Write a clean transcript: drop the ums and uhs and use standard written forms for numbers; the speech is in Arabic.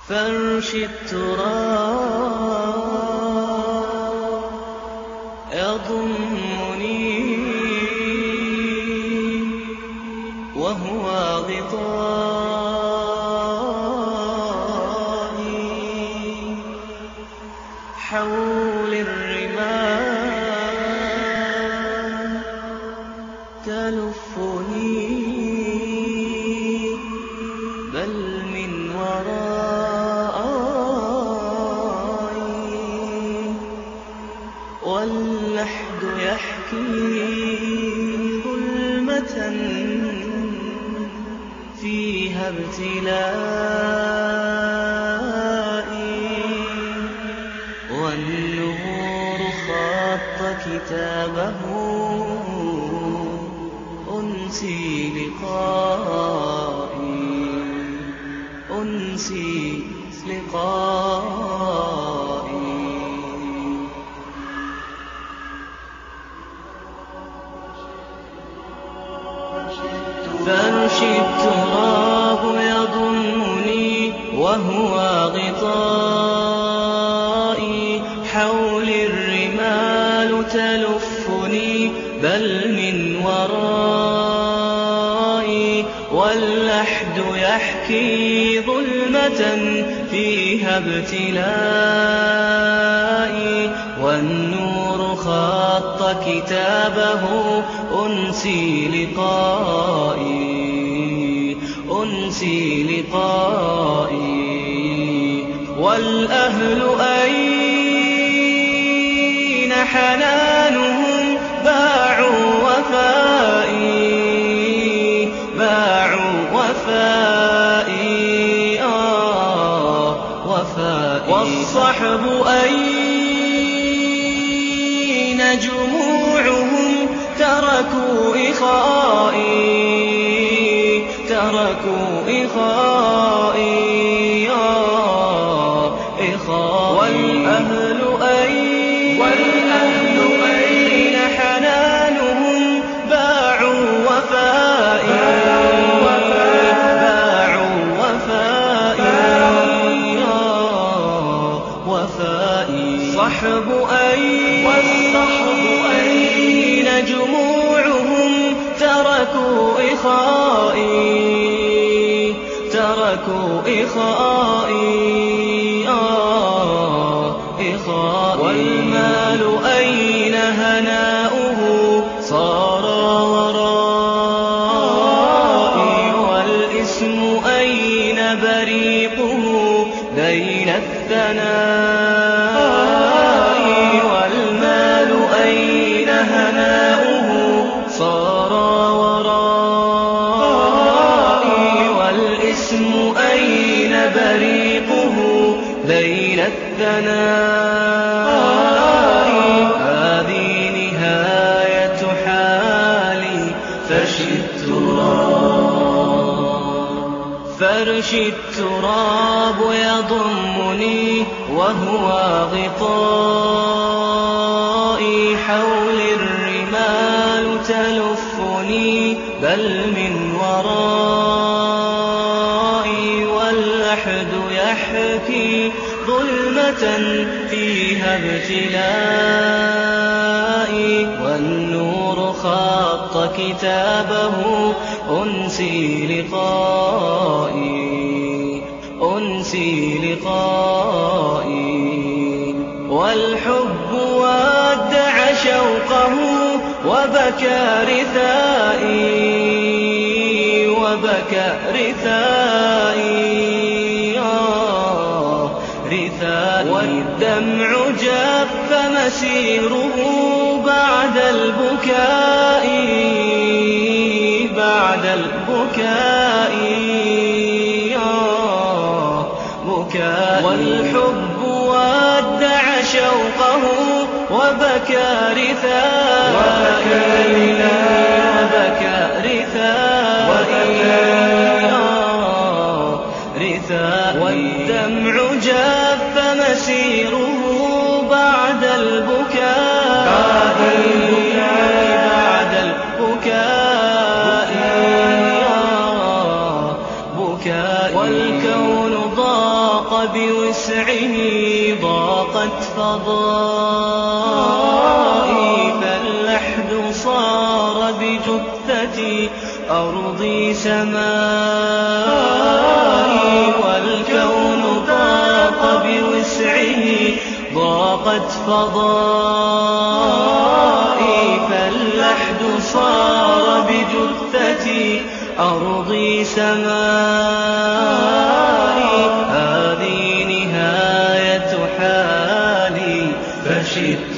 فرش التراب يضمني وهو غطائي، حول الرمال تلفني بل من ورائي، واللحد يحكي ظلمة فيها ابتلائي، والنور خط كتابه أنسي لقائي، أنسي لقائي. فرش التراب يضمني وهو غطائي، حول الرمال تلفني بل من ورائي، واللحد يحكي ظلمة فيها ابتلائي، والنور خط كتابه أنسي لقائي، أنسي لقائي. والأهل أين حنانهم؟ باعوا وفائي، باعوا وفائي، وفائي. والصحب أين جموعهم؟ تركوا إخائي، تركوا إخائي، إخائي. والأهل أين حنانهم؟ باعوا وفائي، باعوا وفائي، وفائي. والصحب أين جموعهم؟ تركوا إخائي، تركوا إخائي، إخائي. والمال أين هناؤه؟ صار ورائي، والاسم أين بريقه؟ بين الثناء. والمال أين هناؤه؟ صار ورائي، والاسم أين بريقه؟ بين الثناء. هذه نهاية حالي، فرش التراب، فرش التراب يضمني وهو غطائي، حول الرمال تلفني بل من ورائي، واللحد يحكي ظلمة فيها ابتلائي، والنور خط كتابه أنسي لقائي، أنسي لقائي. والحب ودع شوقه وبكى رثائي، وبكى رثائي، رثائي. والدمع جف مسيره بعد البكاء، بعد البكاء، بكاء. والحب ودع شوقه وبكى رثائي، وبكى رثائي. والدمع جف مسيره بعد البكاء، بعد البكاء، بكاء. والكون ضاق بوسعه ضاقت فضائي فاللحد صار بجثتي أرضي سمائي والكون ضاق بوسعه ضاقت فضائي فاللحد صار بجثتي أرضي سمائي هذه نهاية حالي فشئت